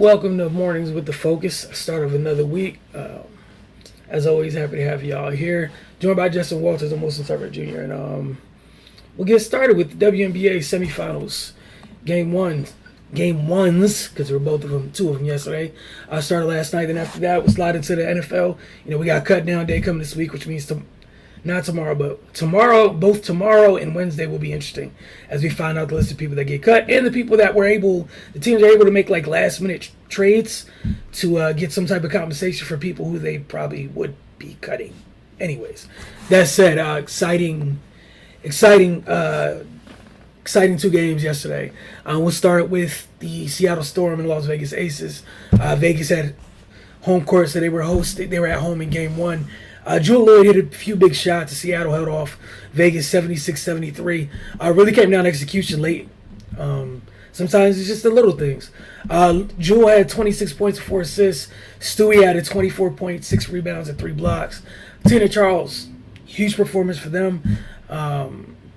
Welcome to Mornings with the Focus, start of another week. As always, happy to have y'all here. Joined by Justin Walters and Wilson Tucker Jr. And we'll get started with the WNBA Semifinals. Game ones, because there were two of them yesterday. Started last night, then after that, we'll slide into the NFL. We got cut down day coming this week, which means not tomorrow, but both tomorrow and Wednesday will be interesting as we find out the list of people that get cut and the people that the teams are able to make like last minute trades to get some type of compensation for people who they probably would be cutting. Anyways, that said, exciting 2 games yesterday. We'll start with the Seattle Storm and Las Vegas Aces. Vegas had home court, so they were at home in game 1. Jewel Lloyd hit a few big shots. Seattle held off Vegas 76-73. Really came down to execution late. Sometimes it's just the little things. Jewel had 26 points and 4 assists. Stewie added 24 points, 6 rebounds, and 3 blocks. Tina Charles, huge performance for them.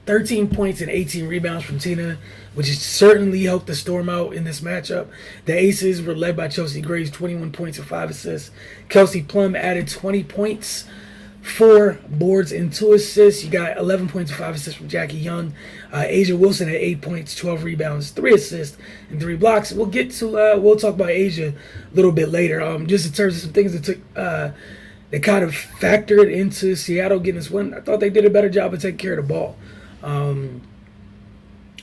13 points and 18 rebounds from Tina, which has certainly helped the Storm out in this matchup. The Aces were led by Chelsea Graves, 21 points and 5 assists. Kelsey Plum added 20 points, 4 boards, and 2 assists. You got 11 points and 5 assists from Jackie Young. Asia Wilson had 8 points, 12 rebounds, 3 assists, and 3 blocks. We'll talk about Asia a little bit later. Just in terms of some things that kind of factored into Seattle getting this win. I thought they did a better job of taking care of the ball.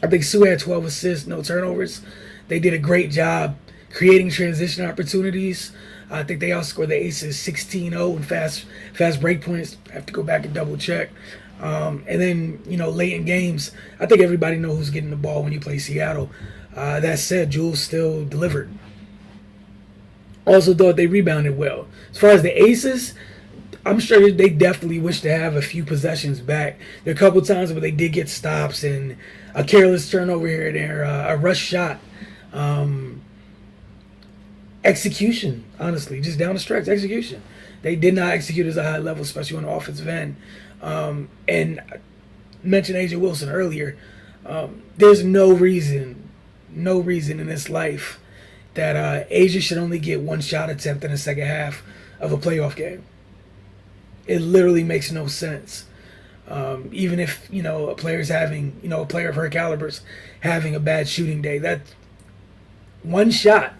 I think Sue had 12 assists, no turnovers. They did a great job creating transition opportunities. I think they outscored the Aces 16-0 in fast break points. I have to go back and double check. And then, late in games, I think everybody knows who's getting the ball when you play Seattle. That said, Jules still delivered. Also thought they rebounded well. As far as the Aces, I'm sure they definitely wish to have a few possessions back. There are a couple times where they did get stops and a careless turnover here and there, a rush shot. Execution, honestly, just down the stretch, execution. They did not execute at a high level, especially on the offensive end. And I mentioned Asia Wilson earlier. There's no reason in this life that Asia should only get one shot attempt in the second half of a playoff game. It literally makes no sense. Even if, a player's having, a player of her caliber's having a bad shooting day, that one shot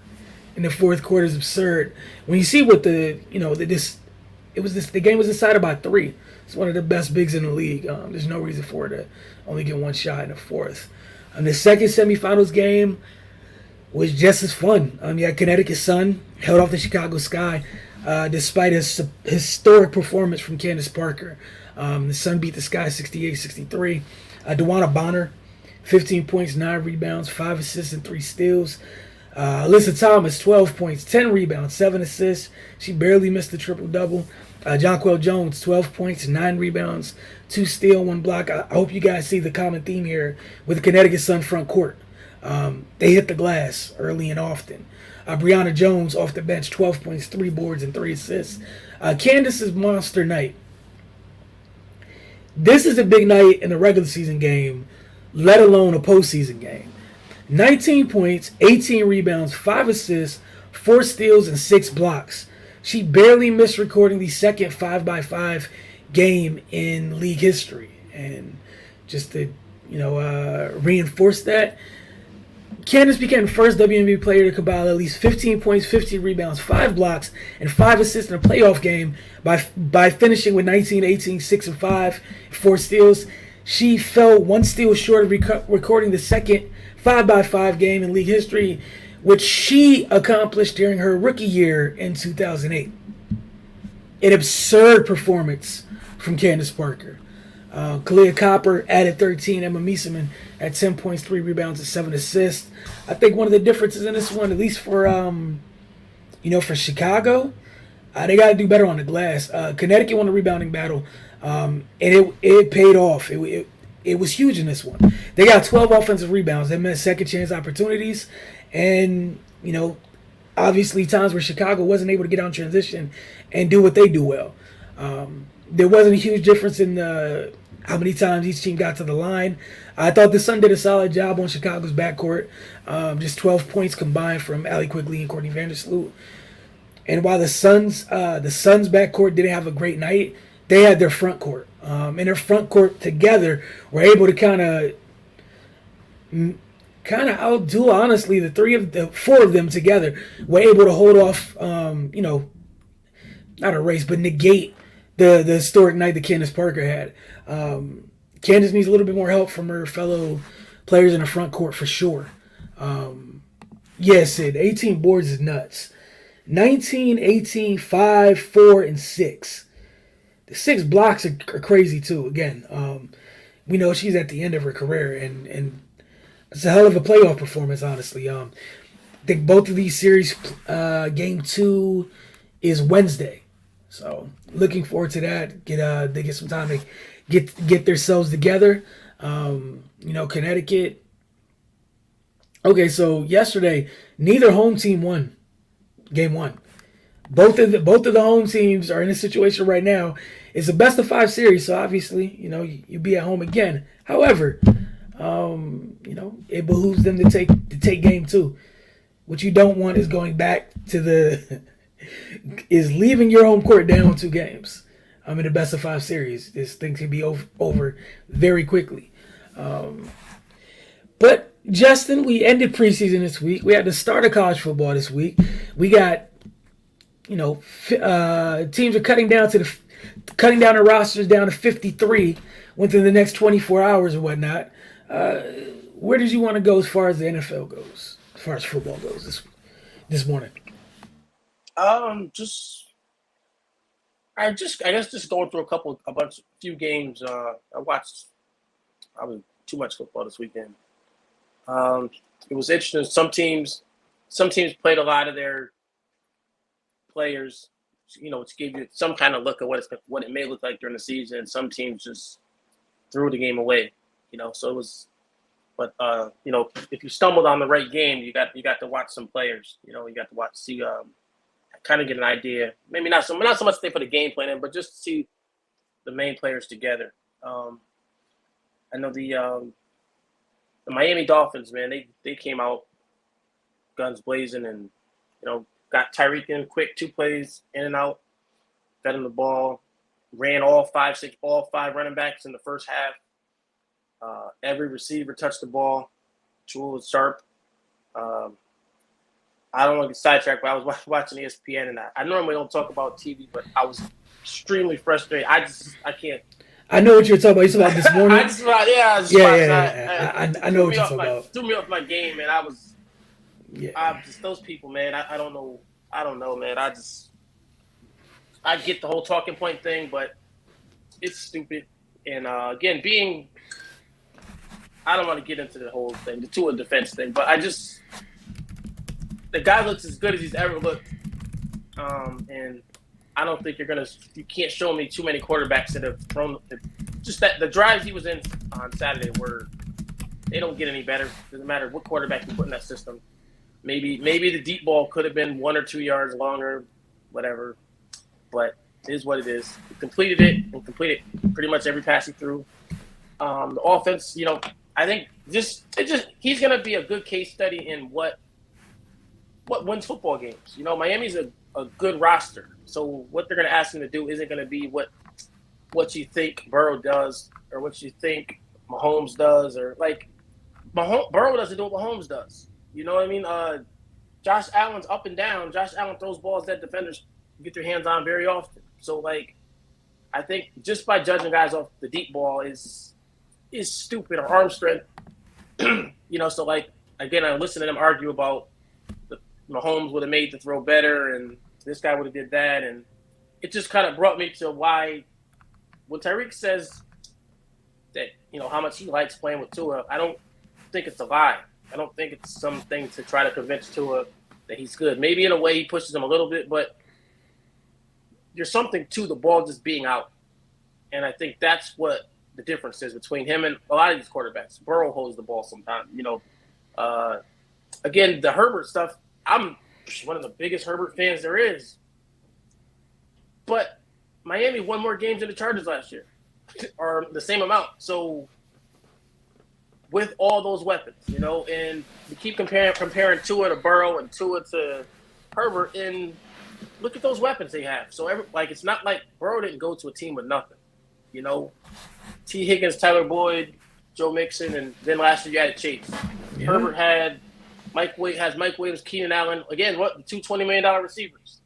in the fourth quarter is absurd. When you see what the game was decided by 3. It's one of the best bigs in the league. There's no reason for her to only get one shot in the fourth. The second semifinals game was just as fun. Connecticut Sun held off the Chicago Sky. Despite his historic performance from Candace Parker. The Sun beat the Sky 68-63. DeWanna Bonner, 15 points, 9 rebounds, 5 assists, and 3 steals. Alyssa Thomas, 12 points, 10 rebounds, 7 assists. She barely missed the triple-double. Jonquel Jones, 12 points, 9 rebounds, 2 steals, 1 block. I hope you guys see the common theme here with the Connecticut Sun front court. They hit the glass early and often. Brianna Jones off the bench, 12 points, 3 boards, and 3 assists. Candace's monster night. This is a big night in a regular season game, let alone a postseason game. 19 points, 18 rebounds, 5 assists, 4 steals, and 6 blocks. She barely missed recording the second 5x5 game in league history. And just to, reinforce that, Candace became the first WNBA player to compile at least 15 points, 15 rebounds, 5 blocks, and 5 assists in a playoff game by finishing with 19-18, 6 and 5, 4 steals. She fell 1 steal short of recording the second 5x5 game in league history, which she accomplished during her rookie year in 2008. An absurd performance from Candace Parker. Kalia Copper added 13. Emma Mieseman had 10 points, 3 rebounds, and 7 assists. I think one of the differences in this one, at least for for Chicago, they got to do better on the glass. Connecticut won the rebounding battle, and it paid off. It was huge in this one. They got 12 offensive rebounds. They meant second chance opportunities, and obviously times where Chicago wasn't able to get on transition and do what they do well. There wasn't a huge difference in how many times each team got to the line. I thought the Sun did a solid job on Chicago's backcourt. Just 12 points combined from Allie Quigley and Courtney Vandersloot. And while the Suns backcourt didn't have a great night, they had their front court. And their front court together were able to kind of outdo, honestly, the four of them together were able to hold off, not erase, but negate the historic night that Candace Parker had. Candace needs a little bit more help from her fellow players in the front court for sure. Sid, 18 boards is nuts. 19, 18, 5, 4, and 6. The 6 blocks are crazy too. Again, we know she's at the end of her career, and it's a hell of a playoff performance, honestly. I think both of these series, game 2 is Wednesday, so looking forward to that. They get some time to get themselves together. Connecticut. Okay, so yesterday, neither home team won game 1. Both of the home teams are in a situation right now. It's a best of 5 series, so obviously, you be at home again. However, it behooves them to take game 2. What you don't want is going back to is leaving your home court down 2 games. In the best of 5 series. This thing can be over very quickly. But Justin, we ended preseason this week. We had the start of college football this week. We got, teams are cutting down the rosters down to 53 within the next 24 hours or whatnot. Where did you want to go as far as the NFL goes, as far as football goes this morning? I guess just going through a few games. I watched probably too much football this weekend. It was interesting. Some teams played a lot of their players, to give you some kind of look at what it may look like during the season. And some teams just threw the game away, So it was, but if you stumbled on the right game, you got to watch some players. You got to see, kind of get an idea. Maybe not so much they put a game plan in, but just to see the main players together. I know the Miami Dolphins, man, they came out guns blazing and, got Tyreek in quick, 2 plays in and out, fed him the ball, ran all 5 running backs in the first half. Every receiver touched the ball. Tool was sharp. I don't want to get sidetracked, but I was watching ESPN, and I normally don't talk about TV, but I was extremely frustrated. I can't. I know what you're talking about. You talking about this morning? I know what you're talking about. Threw me off my game, man. I'm just those people, man. I don't know. Man. I get the whole talking point thing, but it's stupid. And again, I don't want to get into the whole thing, the Tua defense thing, but the guy looks as good as he's ever looked. And I don't think you can't show me too many quarterbacks that have thrown, just that the drives he was in on Saturday they don't get any better. Doesn't matter what quarterback you put in that system. Maybe the deep ball could have been 1 or 2 yards longer, whatever. But it is what it is. He completed it and completed pretty much every pass he threw. The offense, I think he's going to be a good case study in what wins football games. Miami's a good roster. So what they're going to ask him to do isn't going to be what you think Burrow does or what you think Mahomes does, or Burrow doesn't do what Mahomes does. You know what I mean? Josh Allen's up and down. Josh Allen throws balls that defenders get their hands on very often. So I think just by judging guys off the deep ball is stupid, or arm strength. So again, I listen to them argue about Mahomes would have made the throw better and this guy would have did that, and it just kind of brought me to why when Tyreek says that how much he likes playing with Tua, I don't think it's a lie. I don't think it's something to try to convince Tua that he's good. Maybe in a way he pushes him a little bit, but there's something to the ball just being out, and I think that's what the difference is between him and a lot of these quarterbacks. Burrow holds the ball sometimes. Again, the Herbert stuff, I'm one of the biggest Herbert fans there is. But Miami won more games than the Chargers last year, or the same amount. So with all those weapons, and we keep comparing Tua to Burrow and Tua to Herbert, and look at those weapons they have. So it's not like Burrow didn't go to a team with nothing. T. Higgins, Tyler Boyd, Joe Mixon, and then last year you had Chase. Yeah. Herbert had Mike Williams, Keenan Allen. Again, the two $20 million receivers.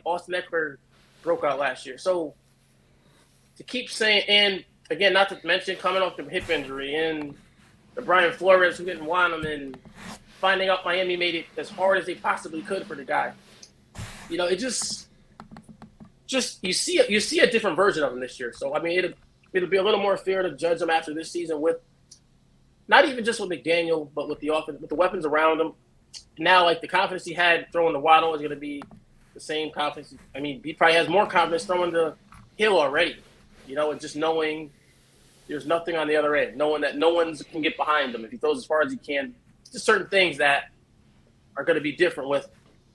Austin Eckler broke out last year. So to keep saying, and again, not to mention coming off the hip injury and the Brian Flores who didn't want him, and finding out Miami made it as hard as they possibly could for the guy. It just you see a different version of him this year. So I mean, it'll be a little more fair to judge him after this season with not even just with McDaniel, but with the offense, with the weapons around him. Now, like the confidence he had throwing the Waddle is going to be the same confidence. I mean, he probably has more confidence throwing the Hill already. And just knowing there's nothing on the other end, knowing that no one can get behind him if he throws as far as he can. Just certain things that are going to be different with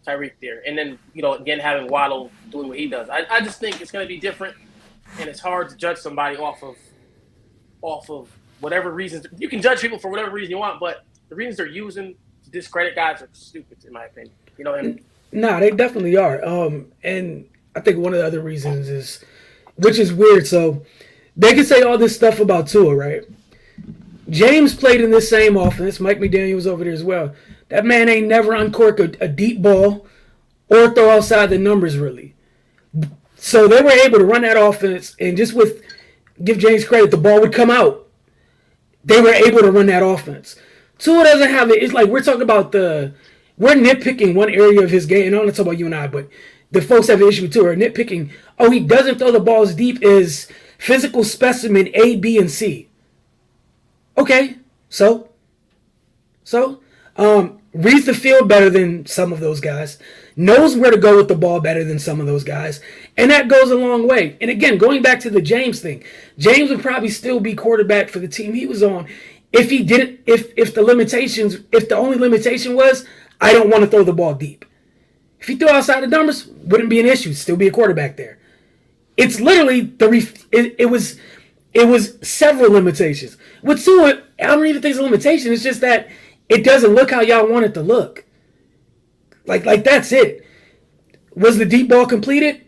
Tyreek there. And then, again, having Waddle doing what he does. I just think it's going to be different, and it's hard to judge somebody off of whatever reasons. You can judge people for whatever reason you want, but the reasons they're using to discredit guys are stupid, in my opinion. No, they definitely are. And I think one of the other reasons is, which is weird, so they can say all this stuff about Tua, right? James played in this same offense. Mike McDaniel was over there as well. That man ain't never uncork a deep ball or throw outside the numbers, really. So they were able to run that offense, and give James credit, the ball would come out. They were able to run that offense. Tua doesn't have it. It's like we're talking about we're nitpicking one area of his game. And I don't want to talk about you and I, but the folks have an issue with Tua are nitpicking. Oh, he doesn't throw the balls deep is physical specimen A, B, and C. Okay, so reads the field better than some of those guys, knows where to go with the ball better than some of those guys, and that goes a long way. And again, going back to the James thing, James would probably still be quarterback for the team he was on if he didn't. If the only limitation was I don't want to throw the ball deep. If he threw outside the numbers, wouldn't be an issue. Still be a quarterback there. It's literally it was several limitations. With Tua, I don't even think it's a limitation. It's just that it doesn't look how y'all want it to look. Like that's it. Was the deep ball completed?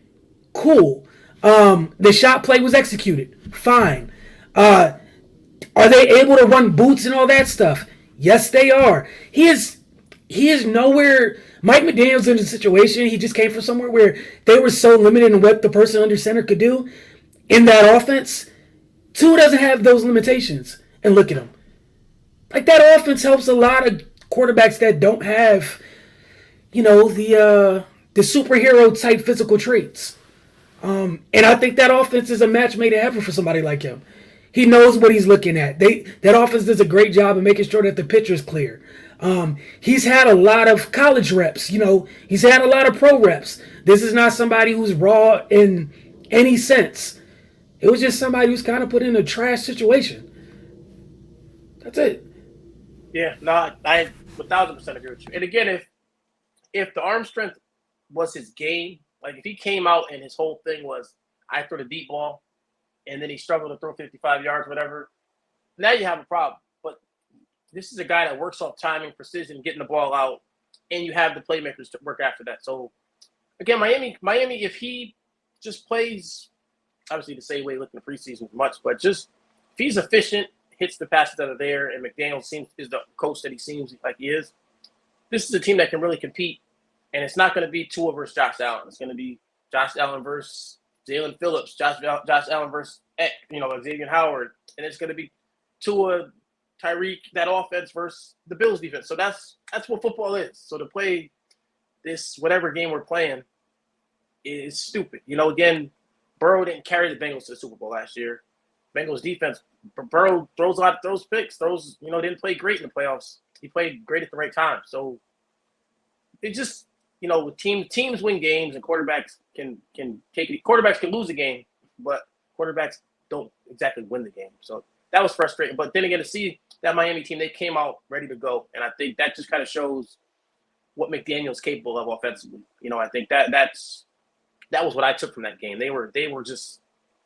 Cool. The shot play was executed. Fine. Are they able to run boots and all that stuff? Yes, they are. He is nowhere. Mike McDaniel's in a situation. He just came from somewhere where they were so limited in what the person under center could do in that offense. Tua doesn't have those limitations. And look at him. Like that offense helps a lot of quarterbacks that don't have, the superhero type physical traits. And I think that offense is a match made in heaven for somebody like him. He knows what he's looking at. That offense does a great job of making sure that the picture is clear. He's had a lot of college reps. He's had a lot of pro reps. This is not somebody who's raw in any sense. It was just somebody who's kind of put in a trash situation. That's it. Yeah, no, I 1,000% agree with you. And again, if the arm strength was his game, like if he came out and his whole thing was I throw the deep ball, and then he struggled to throw 55 yards, whatever, now you have a problem. But this is a guy that works off timing, precision, getting the ball out, and you have the playmakers to work after that. So again, Miami, if he just plays, obviously the same way looking the preseason much, but just if he's efficient, hits the passes that are there, and McDaniel is the coach that he seems like he is, this is a team that can really compete. And it's not going to be Tua versus Josh Allen. It's going to be Josh Allen versus Jalen Phillips, Josh Allen versus Xavier Howard, and it's going to be Tua, Tyreek, that offense versus the Bills defense. So that's what football is. So to play this whatever game we're playing is stupid. Again, Burrow didn't carry the Bengals to the Super Bowl last year. Bengals defense, Burrow throws picks, didn't play great in the playoffs. He played great at the right time. So it just, teams win games and quarterbacks can take it. Quarterbacks can lose a game, but quarterbacks don't exactly win the game. So that was frustrating. But then again, to see that Miami team, they came out ready to go. And I think that just kind of shows what McDaniel's capable of offensively. I think that's That was what I took from that game. They were just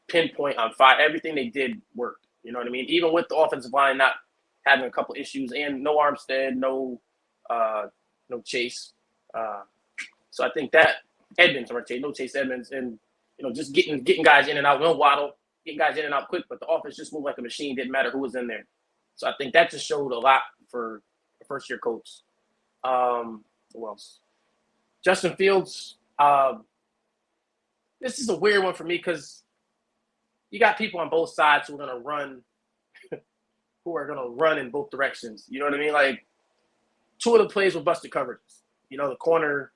pinpoint on fire. Everything they did worked. You know what I mean? Even with the offensive line not having a couple issues and no Armstead, no Chase. So I think that Edmonds, no Chase Edmonds, and just getting guys in and out. No Waddle, getting guys in and out quick, but the offense just moved like a machine. Didn't matter who was in there. So I think that just showed a lot for a first-year coach. Who else? Justin Fields. This is a weird one for me because you got people on both sides who are gonna run in both directions. You know what I mean? Like, two of the plays were busted coverages. The corner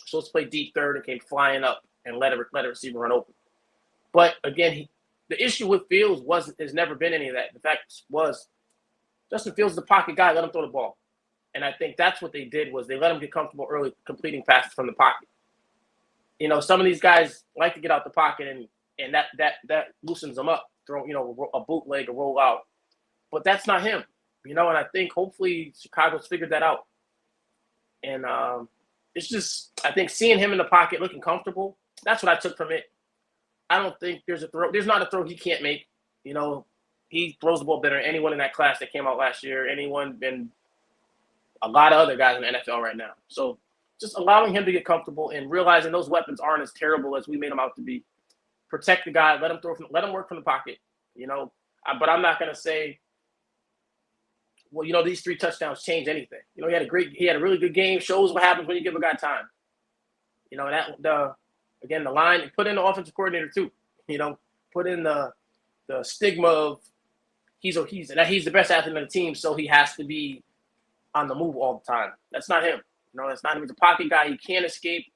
supposed to play deep third and came flying up and let a receiver run open. But again, the issue with Fields has never been any of that. The fact was Justin Fields is the pocket guy. Let him throw the ball. And I think that's what they did was they let him get comfortable early, completing passes from the pocket. Some of these guys like to get out the pocket and that loosens them up, throw a bootleg, a roll out. But that's not him, and I think hopefully Chicago's figured that out. And it's just, I think seeing him in the pocket looking comfortable, that's what I took from it. I don't think there's not a throw he can't make. He throws the ball better than anyone in that class that came out last year, anyone, and a lot of other guys in the NFL right now. So just allowing him to get comfortable and realizing those weapons aren't as terrible as we made them out to be. Protect the guy, let him work from the pocket, But I'm not going to say, well, these 3 touchdowns change anything. He had a really good game. Shows what happens when you give a guy time. The line, put in the offensive coordinator too. Put in the stigma of he's the best athlete on the team, so he has to be on the move all the time. That's not him. That's not him. He's a pocket guy. He can't escape,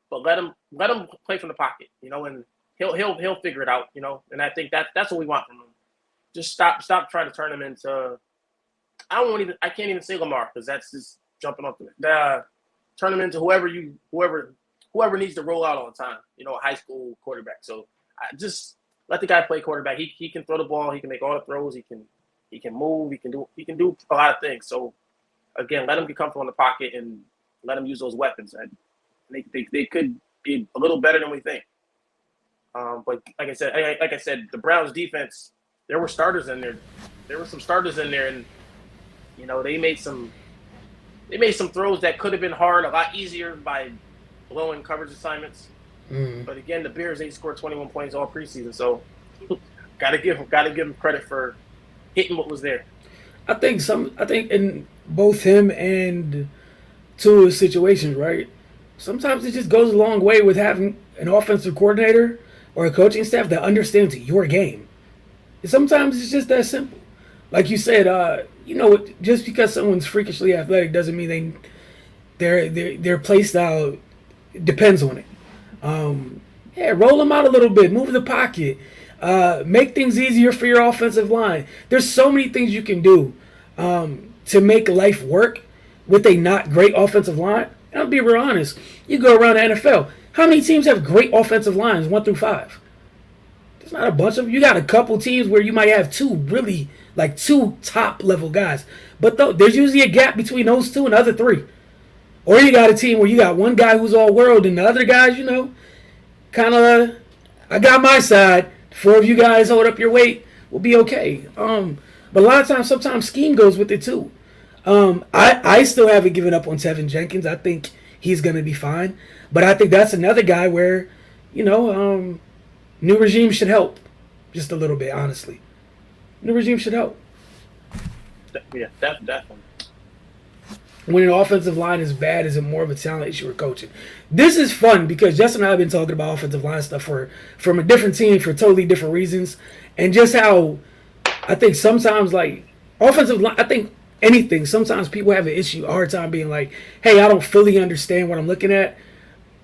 but let him play from the pocket. And he'll figure it out. And I think that's what we want from him. Just stop trying to turn him into. I can't even say Lamar because that's just jumping off the. Turn him into whoever needs to roll out all the time. A high school quarterback. So I just let the guy play quarterback. He can throw the ball. He can make all the throws. He can move. He can do a lot of things. So again, let him get comfortable in the pocket and let him use those weapons. And they could be a little better than we think. But like I said, the Browns defense, there were starters in there. There were some starters in there, and they made some throws that could have been hard, a lot easier by blowing coverage assignments. But again, the Bears, they scored 21 points all preseason, so gotta give them credit for hitting what was there. I think in both him and Tua's situations, right? Sometimes it just goes a long way with having an offensive coordinator or a coaching staff that understands your game. And sometimes it's just that simple. Like you said, just because someone's freakishly athletic doesn't mean their play style depends on it. Roll them out a little bit, move the pocket, make things easier for your offensive line. There's so many things you can do to make life work with a not great offensive line. And I'll be real honest. You go around the NFL, how many teams have great offensive lines 1 through 5? There's not a bunch of them. You got a couple teams where you might have two top level guys, but there's usually a gap between those 2 and the other 3. Or you got a team where you got one guy who's all world and the other guys, kind of, I got my side. 4 of you guys hold up your weight, we'll be okay. But a lot of times, sometimes scheme goes with it too. I still haven't given up on Tevin Jenkins. I think he's going to be fine. But I think that's another guy where, new regime should help just a little bit, honestly. New regime should help. Yeah, definitely. When an offensive line is bad, is it more of a talent issue or coaching? This is fun because Justin and I have been talking about offensive line stuff from a different team for totally different reasons. And just how I think sometimes, like, offensive line, I think anything, sometimes people have a hard time being like, hey, I don't fully understand what I'm looking at.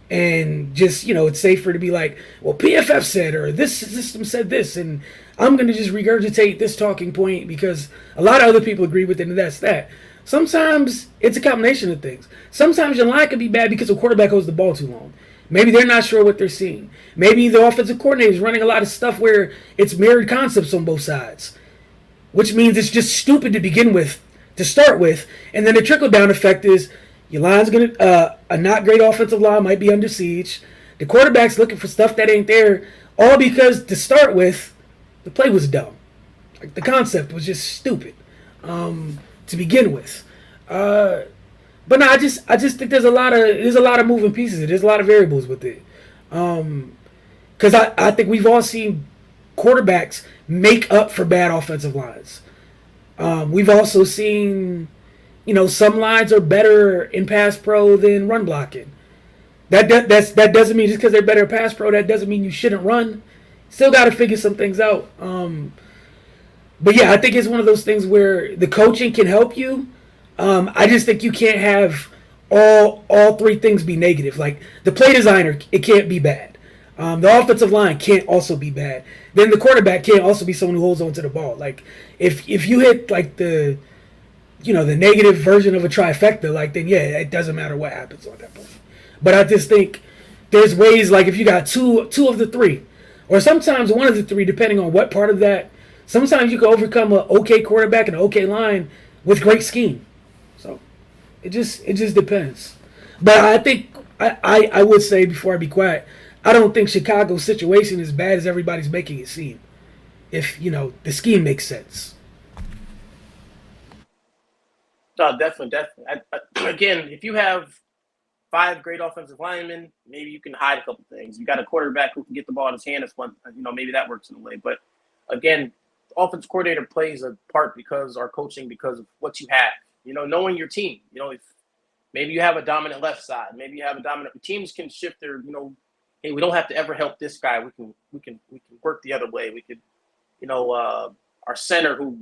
And just, it's safer to be like, well, PFF said, or this system said this, and I'm going to just regurgitate this talking point because a lot of other people agree with it, and that's that. Sometimes it's a combination of things. Sometimes your line can be bad because the quarterback holds the ball too long. Maybe they're not sure what they're seeing. Maybe the offensive coordinator is running a lot of stuff where it's mirrored concepts on both sides, which means it's just stupid to begin with, to start with, and then the trickle-down effect is your line's going to, a not great offensive line might be under siege. The quarterback's looking for stuff that ain't there, all because to start with, the play was dumb. Like the concept was just stupid to begin with. But no, I just think there's a lot of moving pieces. There's a lot of variables with it. Because I think we've all seen quarterbacks make up for bad offensive lines. We've also seen, some lines are better in pass pro than run blocking. That doesn't mean just because they're better at pass pro, that doesn't mean you shouldn't run. Still got to figure some things out. But yeah, I think it's one of those things where the coaching can help you. I just think you can't have all three things be negative. Like the play designer, it can't be bad. The offensive line can't also be bad. Then the quarterback can't also be someone who holds on to the ball. Like if you hit like the negative version of a trifecta, like then yeah, it doesn't matter what happens on that point. But I just think there's ways like if you got two of the three, or sometimes one of the three, depending on what part of that. Sometimes you can overcome an okay quarterback and an okay line with great scheme. So it just depends. But I think I would say before I be quiet, I don't think Chicago's situation is as bad as everybody's making it seem. If the scheme makes sense. No, definitely. Again, if you have 5 great offensive linemen, maybe you can hide a couple things. You got a quarterback who can get the ball in his hand. That's one. Maybe that works in a way. But again, offense coordinator plays a part because our coaching, because of what you have. Knowing your team. If maybe you have a dominant left side, maybe you have a dominant. Teams can shift their. Hey, we don't have to ever help this guy. We can work the other way. We could, our center who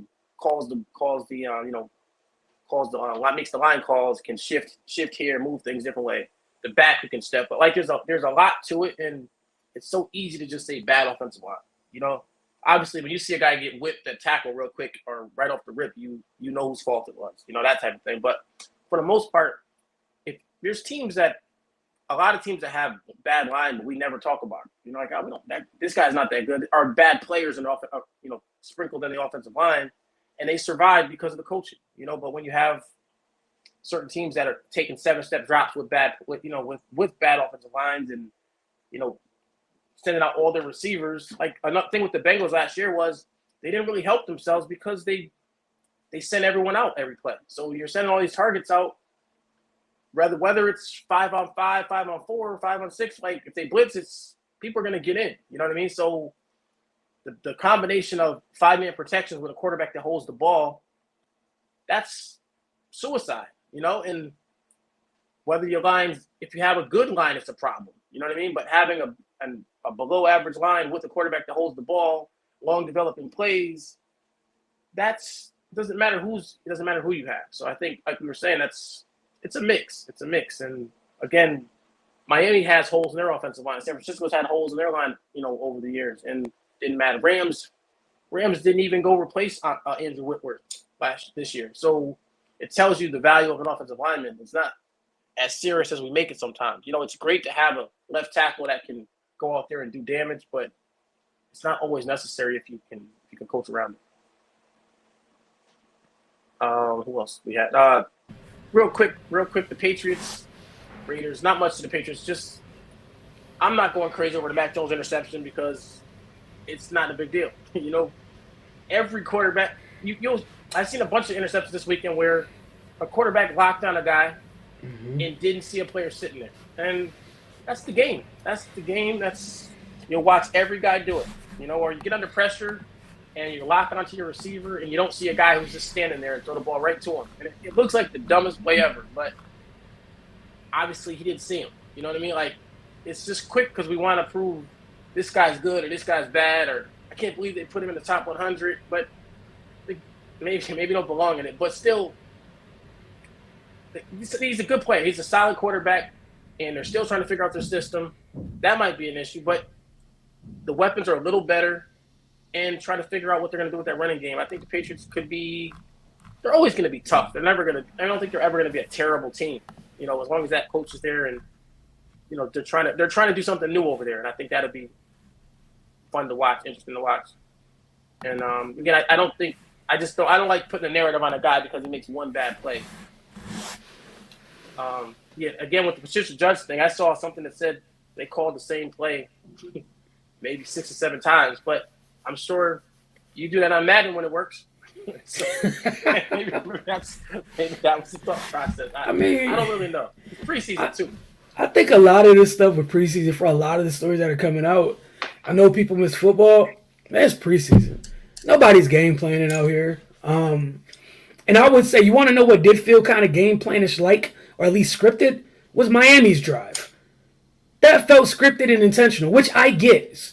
makes the line calls can shift here, move things different way. The back who can step up. Like there's a lot to it, and it's so easy to just say bad offensive line. Obviously, when you see a guy get whipped at tackle real quick or right off the rip, you know whose fault it was, that type of thing. But for the most part, if there's a lot of teams that have bad line, but we never talk about it. Like this guy's not that good. Are bad players and sprinkled in the offensive line, and they survive because of the coaching. But when you have certain teams that are taking 7-step drops with bad offensive lines and sending out all their receivers. Like another thing with the Bengals last year was they didn't really help themselves because they sent everyone out every play. So you're sending all these targets out, whether it's 5-on-5, 5-on-4, 5-on-6. Like if they blitz, people are going to get in. You know what I mean? So the combination of 5-man protections with a quarterback that holds the ball, that's suicide. And whether your lines, if you have a good line, it's a problem. You know what I mean? But having a below average line with a quarterback that holds the ball, long developing plays, it doesn't matter who you have. So I think, like we were saying, it's a mix. It's a mix. And again, Miami has holes in their offensive line. San Francisco's had holes in their line, over the years, and didn't matter. Rams didn't even go replace Andrew Whitworth this year. So it tells you the value of an offensive lineman. It's not as serious as we make it sometimes. It's great to have a left tackle that can go out there and do damage, but it's not always necessary if you can coach around it. Who else we had? Real quick, the Patriots, Raiders. Not much to the Patriots. Just I'm not going crazy over the Mac Jones interception because it's not a big deal. Every quarterback. I've seen a bunch of interceptions this weekend where a quarterback locked on a guy and didn't see a player sitting there, and that's the game. You'll watch every guy do it. Or you get under pressure and you're locking onto your receiver and you don't see a guy who's just standing there and throw the ball right to him. And it looks like the dumbest play ever, but obviously he didn't see him. You know what I mean? Like, it's just quick because we want to prove this guy's good or this guy's bad, or I can't believe they put him in the top 100, but maybe don't belong in it. But still, he's a good player. He's a solid quarterback, and they're still trying to figure out their system. That might be an issue, but the weapons are a little better, and trying to figure out what they're going to do with that running game. I think the Patriots they're always going to be tough. I don't think they're ever going to be a terrible team. As long as that coach is there and, they're trying to do something new over there. And I think that'll be fun to watch, interesting to watch. And again, I don't like putting a narrative on a guy because he makes one bad play. Again, with the Patricia Judge thing, I saw something that said they called the same play maybe 6 or 7 times, but I'm sure you do that on Madden when it works. So maybe that was the thought process. I don't really know. It's preseason too. I think a lot of this stuff with preseason, for a lot of the stories that are coming out, I know people miss football. Man, it's preseason. Nobody's game planning out here. And I would say, you want to know what did feel kind of game planish like, or at least scripted, was Miami's drive. That felt scripted and intentional, which I get.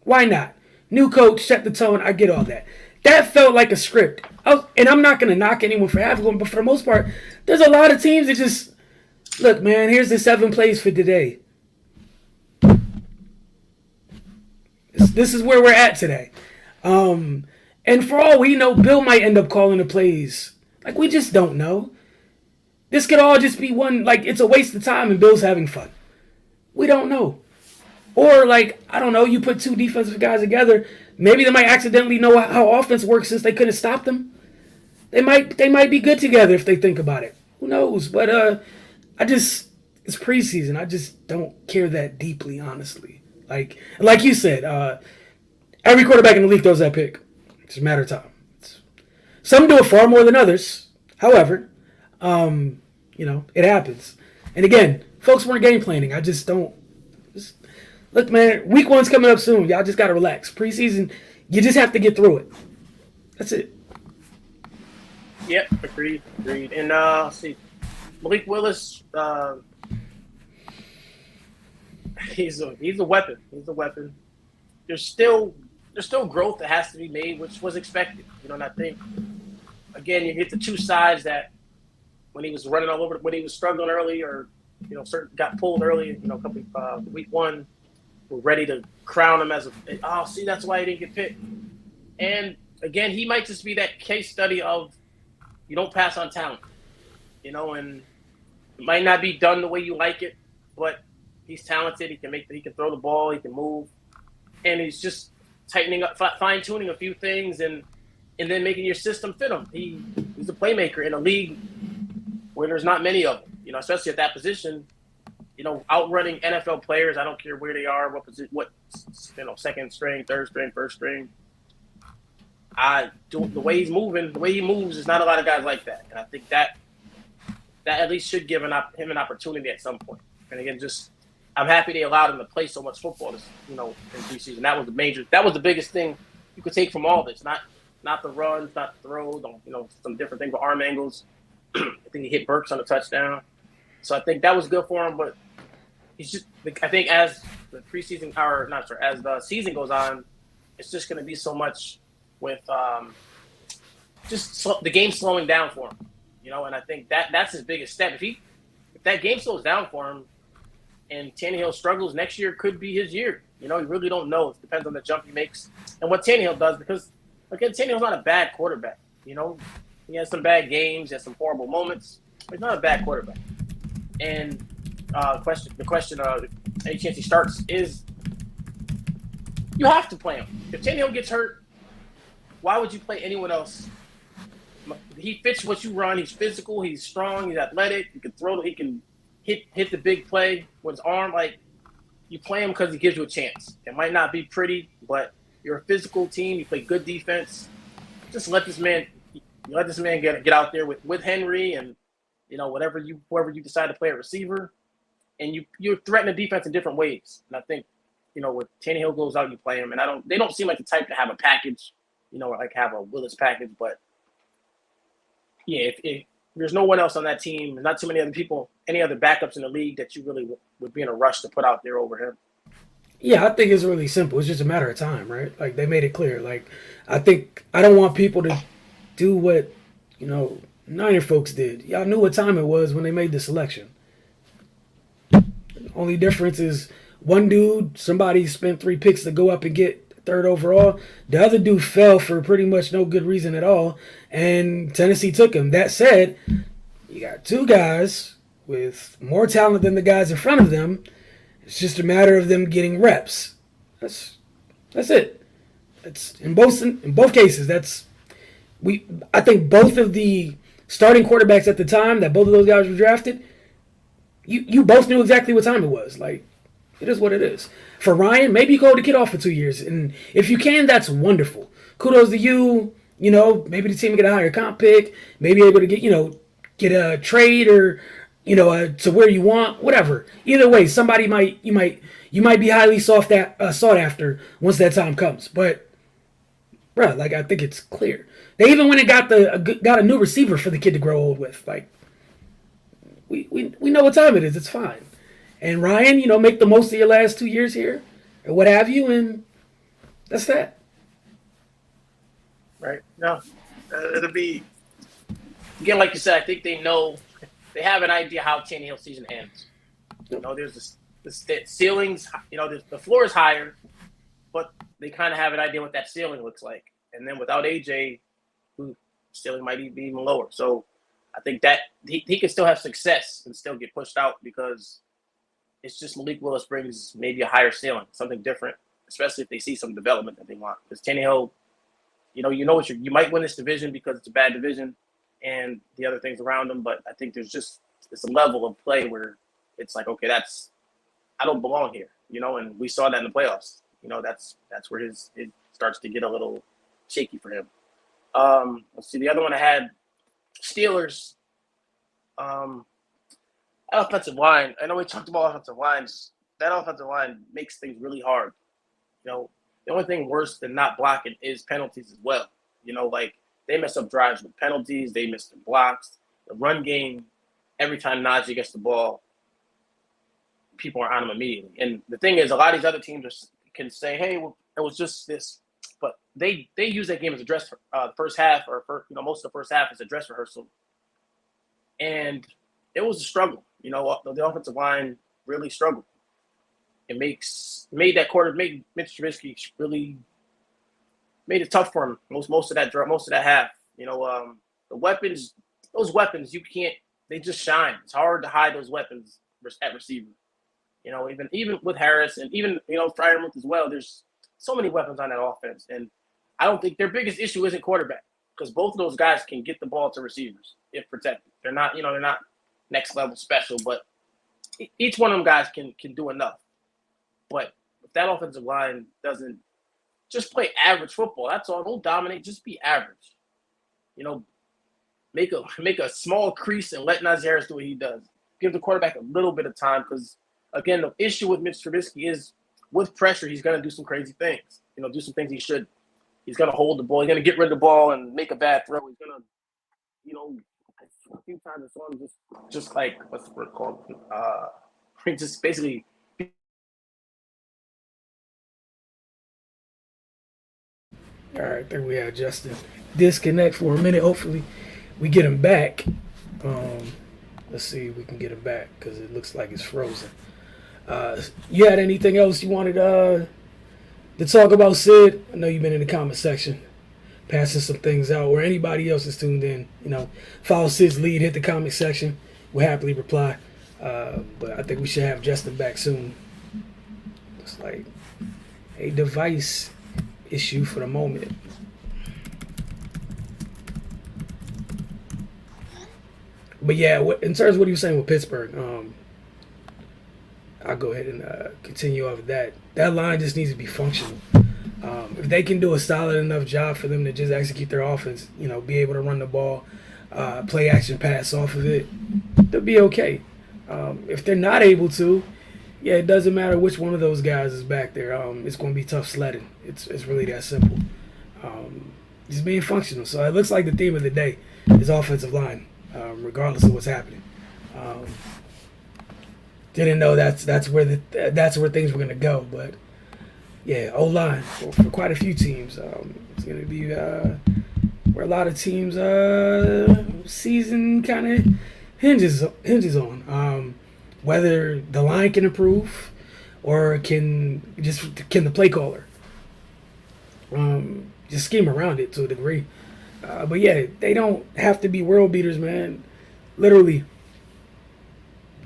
Why not? New coach, set the tone. I get all that. That felt like a script. And I'm not going to knock anyone for having one, but for the most part, there's a lot of teams that just, look, man, here's the 7 plays for today. This is where we're at today. And for all we know, Bill might end up calling the plays. Like, we just don't know. This could all just be one, like, it's a waste of time and Bill's having fun. We don't know. Or, like, I don't know, you put 2 defensive guys together, maybe they might accidentally know how offense works since they couldn't stop them. They might be good together if they think about it. Who knows? But it's preseason. I just don't care that deeply, honestly. Like you said, every quarterback in the league throws that pick. It's a matter of time. Some do it far more than others. However, it happens. And again, folks weren't game planning. I just don't. Look, man, week 1's coming up soon. Y'all just got to relax. Preseason, you just have to get through it. That's it. Yep, agreed. And let's see, Malik Willis, he's a weapon. He's a weapon. There's still growth that has to be made, which was expected. And I think, again, you hit the 2 sides that when he was running all over, when he was struggling early, or got pulled early. Week 1. We're ready to crown him as that's why he didn't get picked. And again, he might just be that case study of you don't pass on talent, and it might not be done the way you like it, but he's talented. He can throw the ball, he can move, and he's just tightening up, fine tuning a few things, and then making your system fit him. He's a playmaker in a league where there's not many of them, especially at that position. Outrunning NFL players. I don't care where they are, what position, second string, third string, first string. The way he's moving, the way he moves, there's not a lot of guys like that. And I think that at least should give him an opportunity at some point. And again, I'm happy they allowed him to play so much football in preseason. That was the biggest thing you could take from all this. Not the runs, not the throws, some different things with arm angles. I think he hit Burks on a touchdown. So I think that was good for him, but I think as the season goes on, it's just going to be so much with the game slowing down for him, and I think that's his biggest step. If that game slows down for him and Tannehill struggles, next year could be his year. You really don't know. It depends on the jump he makes and what Tannehill does, because, again, Tannehill's not a bad quarterback. He has some bad games, he has some horrible moments, but he's not a bad quarterback. And the question any chance he starts is, you have to play him. If Tannehill gets hurt, why would you play anyone else? He fits what you run. He's physical. He's strong. He's athletic. He can throw. He can hit the big play with his arm. Like, you play him because he gives you a chance. It might not be pretty, but you're a physical team. You play good defense. Just let this man get out there with Henry and whoever you decide to play at receiver, and you threaten the defense in different ways. And I think, when Tannehill goes out, you play him, and they don't seem like the type to have a package, or like have a Willis package. But yeah, if there's no one else on that team, not too many other people, any other backups in the league that you really would be in a rush to put out there over him. Yeah, I think it's really simple. It's just a matter of time, right? Like, they made it clear. Like, I don't want people to do what, Niner folks did. Y'all knew what time it was when they made the selection. Only difference is one dude, somebody spent 3 picks to go up and get 3rd overall. The other dude fell for pretty much no good reason at all, and Tennessee took him. That said, you got 2 guys with more talent than the guys in front of them. It's just a matter of them getting reps. That's it. It's in both cases. I think both of the starting quarterbacks at the time that both of those guys were drafted, you both knew exactly what time it was. Like, It is what it is. For Ryan, maybe you go the kid off for 2 years, and if you can, that's wonderful. Kudos to you. Maybe the team will get a higher comp pick, maybe able to get a trade or to where you want, whatever. Either way, somebody might be highly sought after once that time comes. But bro, like I think it's clear. They even went and got a new receiver for the kid to grow old with. Like we know what time it is. It's fine. And Ryan, make the most of your last 2 years here, or what have you, and that's that. Right? No, it'll be again, like you said. I think they have an idea how Tannehill's season ends. There's the ceilings. The floor is higher, but they kind of have an idea what that ceiling looks like. And then without AJ, who ceiling might be even lower. So I think that he can still have success and still get pushed out because it's just Malik Willis brings maybe a higher ceiling, something different, especially if they see some development that they want. Because Tannehill, you might win this division because it's a bad division and the other things around them. But I think there's a level of play where it's like, okay, I don't belong here, and we saw that in the playoffs. That's where it starts to get a little shaky for him. Let's see. The other one I had, Steelers. Offensive line. I know we talked about offensive lines. That offensive line makes things really hard. The only thing worse than not blocking is penalties as well. Like they mess up drives with penalties. They miss the blocks. The run game, every time Najee gets the ball, people are on him immediately. And the thing is, a lot of these other teams can say, hey, well, it was just this. But they use that game as a dress for the first half, or most of the first half as a dress rehearsal. And it was a struggle. The offensive line really struggled. It made Mitch Trubisky really made it tough for him most of that half. The weapons, those weapons, you can't. They just shine. It's hard to hide those weapons at receiver. Even with Harris and even Freiermuth as well. There's so many weapons on that offense, and I don't think their biggest issue isn't quarterback because both of those guys can get the ball to receivers if protected. They're not next level special, but each one of them guys can do enough. But if that offensive line doesn't just play average football, that's all. Don't dominate, just be average. Make a small crease and let Najee Harris do what he does. Give the quarterback a little bit of time because, again, the issue with Mitch Trubisky is with pressure, he's going to do some crazy things. Do some things he should. He's going to hold the ball. He's going to get rid of the ball and make a bad throw. He's going to, a few times I saw him just like, what's the word called? Just basically. All right, I think we had Justin disconnect for a minute. Hopefully, we get him back. Let's see if we can get him back because it looks like it's frozen. You had anything else you wanted to talk about, Sid? I know you've been in the comment section passing some things out, or anybody else is tuned in. Follow Sid's lead, hit the comment section. We'll happily reply. But I think we should have Justin back soon. It's like a device issue for the moment. But yeah, in terms of what he was saying with Pittsburgh, I'll go ahead and continue off of that. That line just needs to be functional. If they can do a solid enough job for them to just execute their offense, be able to run the ball, play action pass off of it, they'll be okay. If they're not able to, yeah, it doesn't matter which one of those guys is back there. It's going to be tough sledding. It's really that simple. Just being functional. So it looks like the theme of the day is offensive line, regardless of what's happening. Didn't know that's where things were going to go, but yeah, O-line for quite a few teams. It's going to be where a lot of teams' season kind of hinges on. Whether the line can improve or can the play caller just scheme around it to a degree. But yeah, they don't have to be world beaters, man. Literally,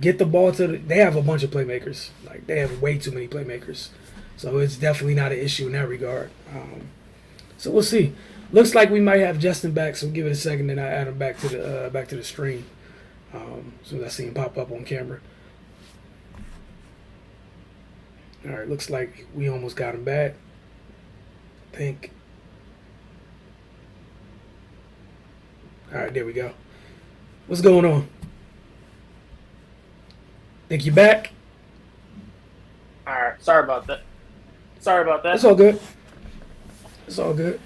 get the ball to they have a bunch of playmakers. Like, they have way too many playmakers. So it's definitely not an issue in that regard. So we'll see. Looks like we might have Justin back, so give it a second, then I add him back to the stream. As soon as I see him pop up on camera. All right, looks like we almost got him back. I think. All right, there we go. What's going on? Think you back? All right. Sorry about that. Sorry about It's that. all good. It's all good.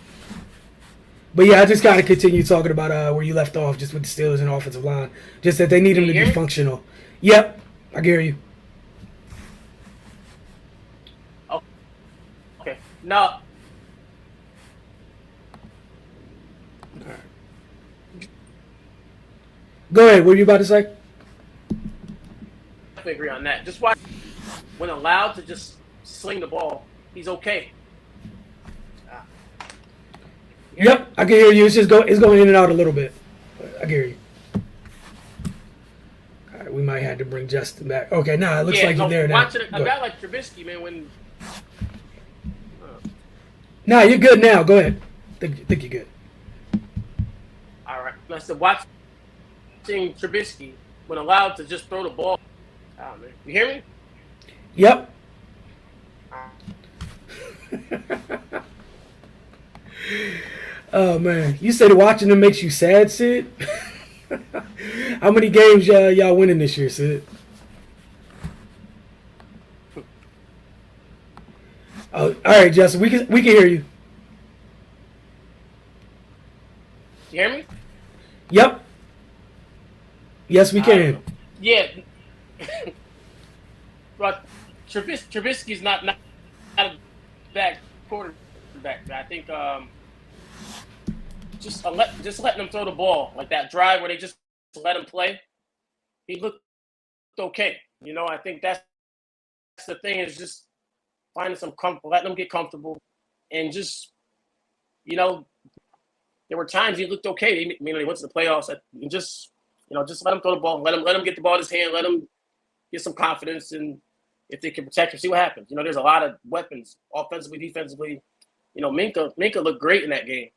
But yeah, I just got to continue talking about where you left off, just with the Steelers and offensive line. Just that they need Can him you to hear be me? functional. Yep, I can hear you. Oh, okay. No, Go ahead. What were you about to say? I agree on that. Just watch when allowed to just sling the ball, he's okay. Ah, you hear me? Yep, I can hear you. It's going in and out a little bit. But I can hear you. All right, we might have to bring Justin back. Okay, nah, it looks Yeah, like you're no. there now. Watching a Go guy ahead. like Trubisky, man. When Nah, you're good now. Go ahead. Think you're good. all right, I said watching Trubisky when allowed to just throw the ball. Oh man, you hear me? Yep. Ah, Oh man, you said watching them makes you sad, Sid. How many games y'all winning this year, Sid? Oh, all right, Justin. We can hear you. You hear me? Yep. Yes, we I don't can. know. Yeah, but Trubisky's not a bad quarterback. I think just letting him throw the ball like that drive where they just let him play. He looked okay. I think that's the thing is just finding some comfort, letting him get comfortable, and just you know there were times he looked okay. They went to the playoffs. And just let him throw the ball, let him get the ball in his hand, let him get some confidence, and if they can protect him, see what happens. There's a lot of weapons, offensively, defensively. Minka looked great in that game.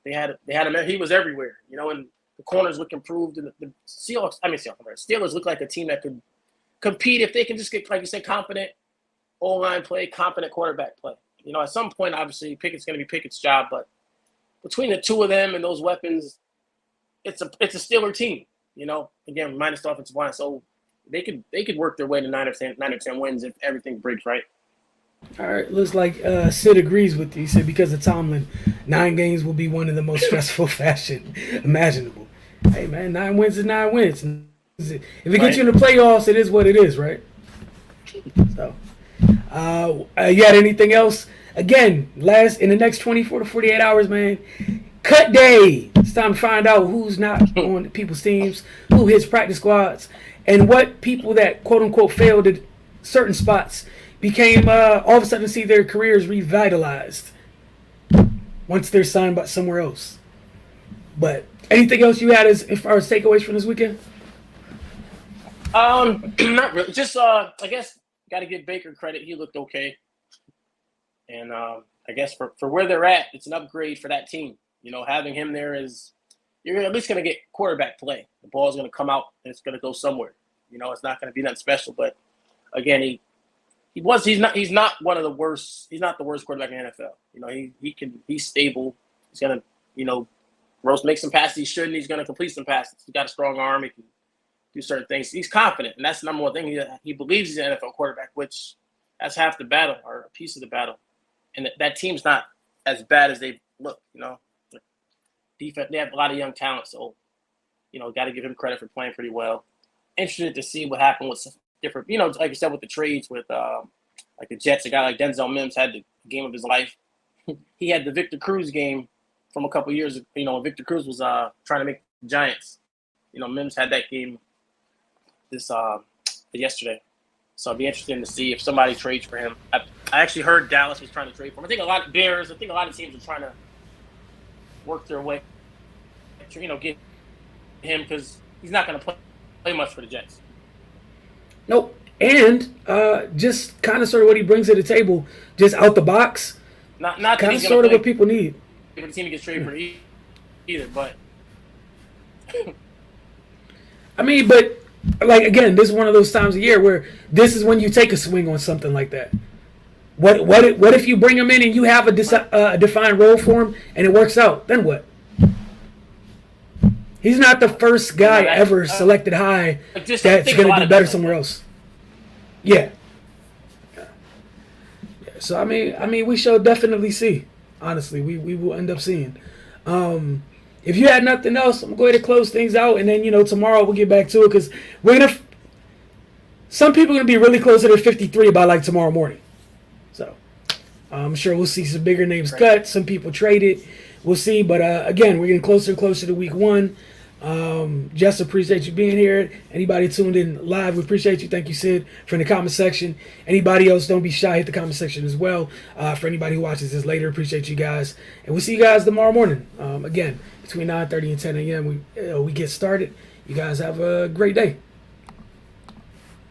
They had him. He was everywhere. And the corners look improved, and the Steelers look like a team that could compete if they can just get, like you said, confident O-line play, competent quarterback play. At some point, obviously, Pickett's going to be Pickett's job, but between the two of them and those weapons, it's a Steeler team. Again, minus the offensive line, so they could work their way to 9 or 10 wins if everything breaks right. All right, looks like Sid agrees with you. He said because of Tomlin, 9 games will be one of the most stressful fashion imaginable. Hey man, 9 wins is 9 wins. If it gets you in the playoffs, it is what it is, right? So, you had anything else? Again, in the next 24 to 48 hours, man, cut day. It's time to find out who's not on people's teams, who hits practice squads, and what people that quote unquote failed at certain spots became all of a sudden see their careers revitalized once they're signed by somewhere else. But anything else you had as far as takeaways from this weekend? Not really. Just I guess got to give Baker credit. He looked okay, and I guess for where they're at, it's an upgrade for that team. Having him there is you're at least going to get quarterback play. The ball's going to come out and it's going to go somewhere. It's not going to be nothing special, but again, he's not one of the worst. He's not the worst quarterback in the NFL. He's stable. He's going to make some passes he shouldn't. He's going to complete some passes. He's got a strong arm. He can do certain things. He's confident, and that's the number one thing. He believes he's an NFL quarterback, which that's half the battle or a piece of the battle. And that team's not as bad as they look. Defense. They have a lot of young talent, so got to give him credit for playing pretty well. Interested to see what happened with some different, like you said, with the trades with like the Jets. A guy like Denzel Mims had the game of his life. He had the Victor Cruz game from a couple of years. When Victor Cruz was trying to make the Giants. Mims had that game yesterday. So it'd be interesting to see if somebody trades for him. I actually heard Dallas was trying to trade for him. I think a lot of teams are trying to work their way, get him because he's not going to play much for the Jets. Nope. And just kind of sort of what he brings to the table, just out the box, Not that kind of he's sort going of to what people need. play for the team he gets traded for either, but I mean, but like again, this is one of those times of year where this is when you take a swing on something like that. What if you bring him in and you have a defined role for him and it works out? Then what? He's not the first guy ever selected high that's going to do better somewhere else. Yeah. So I mean, we shall definitely see. Honestly, we will end up seeing. If you had nothing else, I'm going to close things out, and then tomorrow we'll get back to it because we're gonna. Some people are gonna be really close to their 53 by like tomorrow morning. So I'm sure we'll see some bigger names cut. Some people traded. We'll see, but again, we're getting closer and closer to week 1. Just appreciate you being here. Anybody tuned in live, we appreciate you. Thank you, Sid, for in the comment section. Anybody else, don't be shy, hit the comment section as well. For anybody who watches this later, appreciate you guys, and we'll see you guys tomorrow morning. Again, between 9:30 and 10 a.m. we get started. You guys have a great day.